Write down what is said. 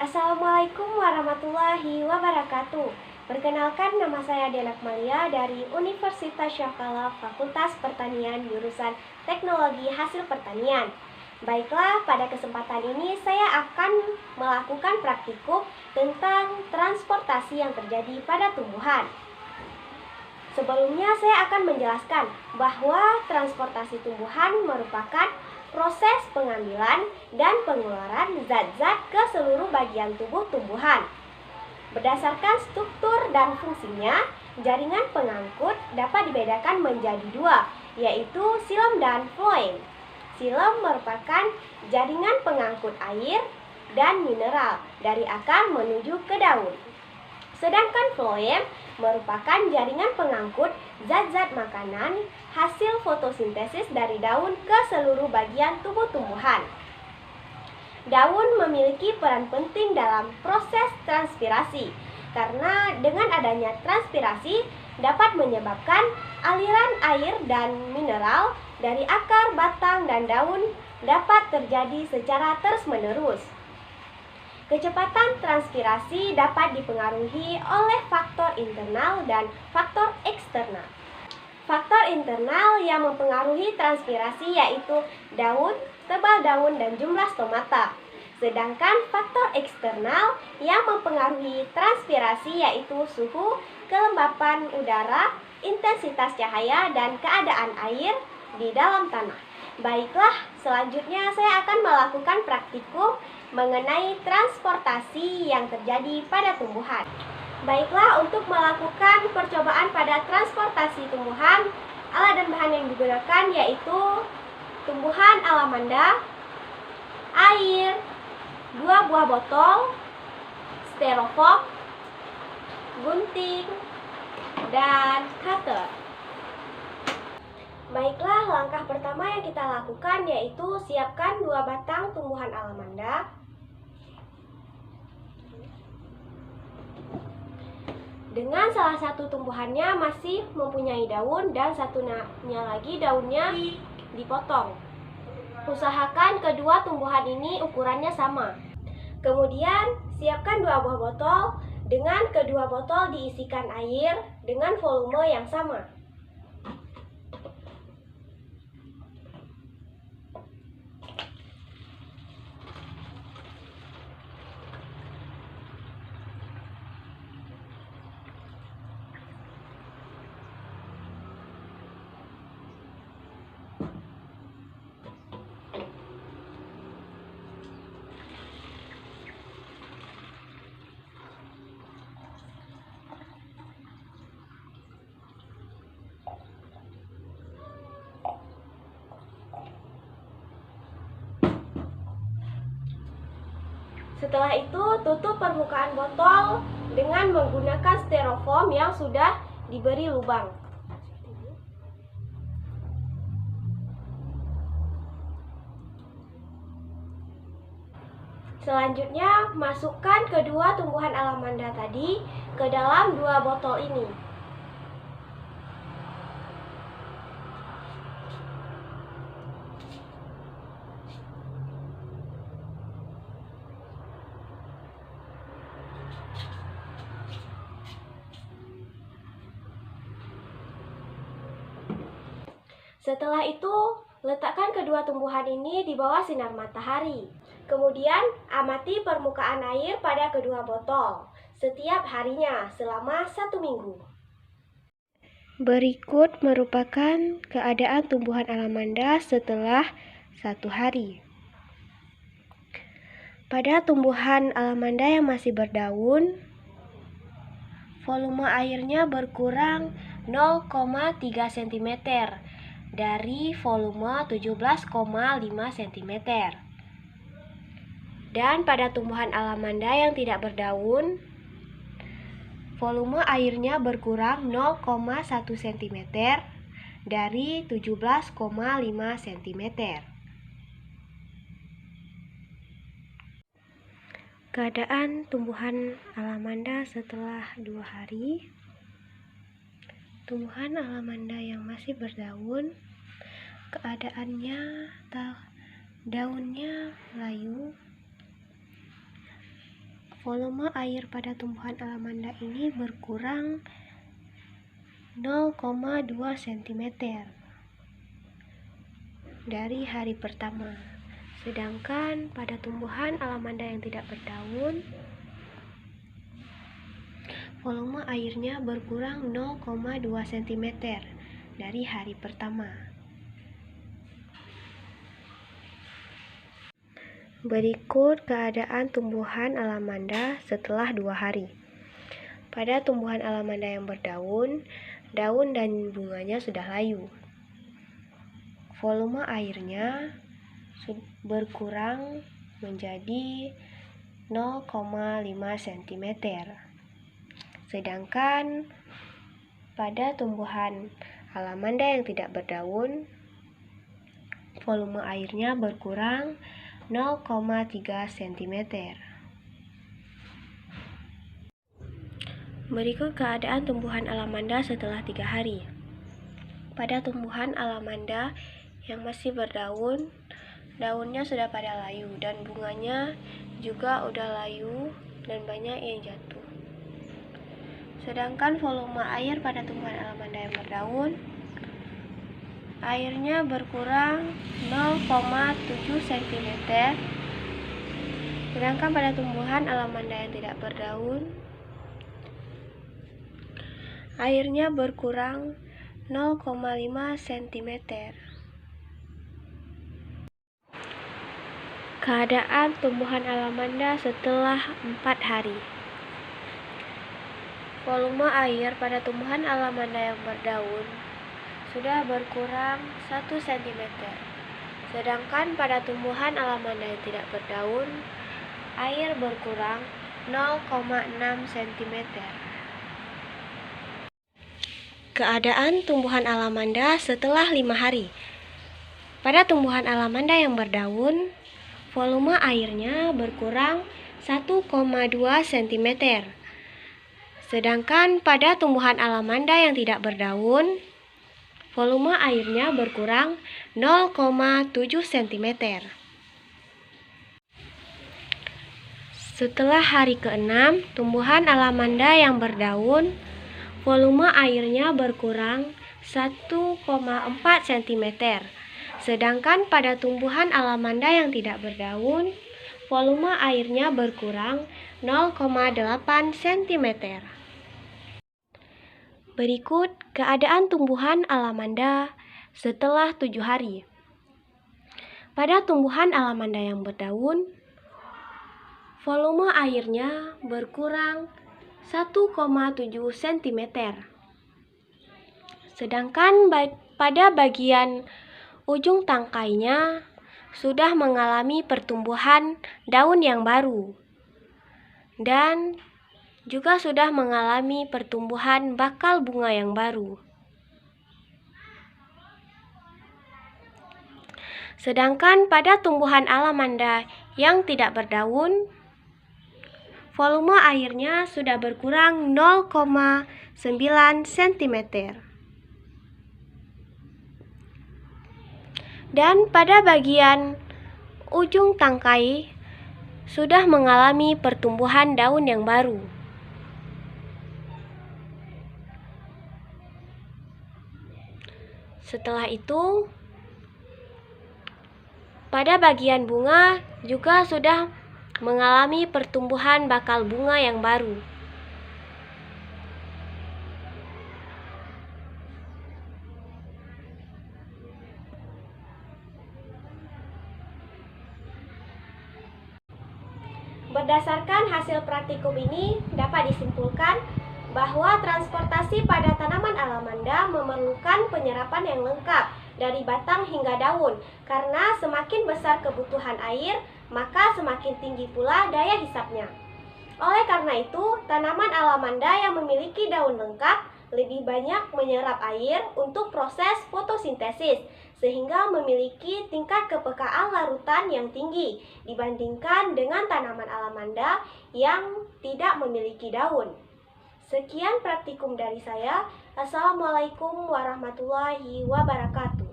Assalamualaikum warahmatullahi wabarakatuh. Perkenalkan, nama saya Diana Akmalia dari Universitas Syahkala Fakultas Pertanian jurusan Teknologi Hasil Pertanian. Baiklah, pada kesempatan ini saya akan melakukan praktikum tentang transportasi yang terjadi pada tumbuhan. Sebelumnya saya akan menjelaskan bahwa transportasi tumbuhan merupakan proses pengambilan dan pengeluaran zat-zat ke seluruh bagian tubuh tumbuhan. Berdasarkan struktur dan fungsinya, jaringan pengangkut dapat dibedakan menjadi dua, yaitu silem dan floem. Silem merupakan jaringan pengangkut air dan mineral dari akar menuju ke daun. Sedangkan floem merupakan jaringan pengangkut zat-zat makanan hasil fotosintesis dari daun ke seluruh bagian tubuh tumbuhan. Daun memiliki peran penting dalam proses transpirasi, karena dengan adanya transpirasi dapat menyebabkan aliran air dan mineral dari akar, batang, dan daun dapat terjadi secara terus-menerus. Kecepatan transpirasi dapat dipengaruhi oleh faktor internal dan faktor eksternal. Faktor internal yang mempengaruhi transpirasi yaitu daun, tebal daun, dan jumlah stomata. Sedangkan faktor eksternal yang mempengaruhi transpirasi yaitu suhu, kelembapan udara, intensitas cahaya, dan keadaan air di dalam tanah. Baiklah, selanjutnya saya akan melakukan praktikum mengenai transportasi yang terjadi pada tumbuhan. Baiklah, untuk melakukan percobaan pada transportasi tumbuhan, alat dan bahan yang digunakan yaitu tumbuhan alamanda, air, 2 buah botol, styrofoam, gunting, dan cutter. Baiklah, langkah pertama yang kita lakukan yaitu siapkan 2 batang tumbuhan alamanda. Dengan salah satu tumbuhannya masih mempunyai daun dan satunya lagi daunnya dipotong. Usahakan kedua tumbuhan ini ukurannya sama. Kemudian siapkan 2 buah botol. Dengan kedua botol diisikan air dengan volume yang sama. Setelah itu, tutup permukaan botol dengan menggunakan styrofoam yang sudah diberi lubang. Selanjutnya, masukkan kedua tumbuhan alamanda tadi ke dalam 2 botol ini. Setelah itu, letakkan kedua tumbuhan ini di bawah sinar matahari. Kemudian, amati permukaan air pada kedua botol setiap harinya selama 1 minggu. Berikut merupakan keadaan tumbuhan alamanda setelah 1 hari. Pada tumbuhan alamanda yang masih berdaun, volume airnya berkurang 0,3 cm dari volume 17,5 cm. Dan pada tumbuhan alamanda yang tidak berdaun, volume airnya berkurang 0,1 cm dari 17,5 cm. Keadaan tumbuhan alamanda setelah 2 hari. Tumbuhan alamanda yang masih berdaun, keadaannya daunnya layu, volume air pada tumbuhan alamanda ini berkurang 0,2 cm dari hari pertama. Sedangkan pada tumbuhan alamanda yang tidak berdaun, volume airnya berkurang 0,2 cm dari hari pertama. Berikut keadaan tumbuhan alamanda setelah 2 hari. Pada tumbuhan alamanda yang berdaun, daun dan bunganya sudah layu. Volume airnya berkurang menjadi 0,5 cm. Sedangkan pada tumbuhan alamanda yang tidak berdaun, volume airnya berkurang 0,3 cm. Berikut keadaan tumbuhan alamanda setelah 3 hari. Pada tumbuhan alamanda yang masih berdaun, daunnya sudah pada layu dan bunganya juga udah layu dan banyak yang jatuh. Sedangkan volume air pada tumbuhan alamanda yang berdaun, airnya berkurang 0,7 cm. Sedangkan pada tumbuhan alamanda yang tidak berdaun, airnya berkurang 0,5 cm. Keadaan tumbuhan alamanda setelah 4 hari. Volume air pada tumbuhan alamanda yang berdaun sudah berkurang 1 cm. Sedangkan pada tumbuhan alamanda yang tidak berdaun, air berkurang 0,6 cm. Keadaan tumbuhan alamanda setelah 5 hari. Pada tumbuhan alamanda yang berdaun, volume airnya berkurang 1,2 cm. Sedangkan pada tumbuhan alamanda yang tidak berdaun, volume airnya berkurang 0,7 cm. Setelah hari ke-6, tumbuhan alamanda yang berdaun, volume airnya berkurang 1,4 cm. Sedangkan pada tumbuhan alamanda yang tidak berdaun, volume airnya berkurang 0,8 cm. Berikut keadaan tumbuhan alamanda setelah 7 hari. Pada tumbuhan alamanda yang berdaun, volume airnya berkurang 1,7 cm. Sedangkan pada bagian ujung tangkainya sudah mengalami pertumbuhan daun yang baru dan juga sudah mengalami pertumbuhan bakal bunga yang baru. Sedangkan pada tumbuhan alamanda yang tidak berdaun, volume airnya sudah berkurang 0,9 cm. Dan pada bagian ujung tangkai sudah mengalami pertumbuhan daun yang baru. Setelah itu, pada bagian bunga juga sudah mengalami pertumbuhan bakal bunga yang baru. Berdasarkan hasil praktikum ini, dapat disimpulkan bahwa transportasi pada tanaman alamanda memerlukan penyerapan yang lengkap dari batang hingga daun, karena semakin besar kebutuhan air, maka semakin tinggi pula daya hisapnya. Oleh karena itu, tanaman alamanda yang memiliki daun lengkap lebih banyak menyerap air untuk proses fotosintesis, sehingga memiliki tingkat kepekaan larutan yang tinggi dibandingkan dengan tanaman alamanda yang tidak memiliki daun. Sekian praktikum dari saya. Assalamualaikum warahmatullahi wabarakatuh.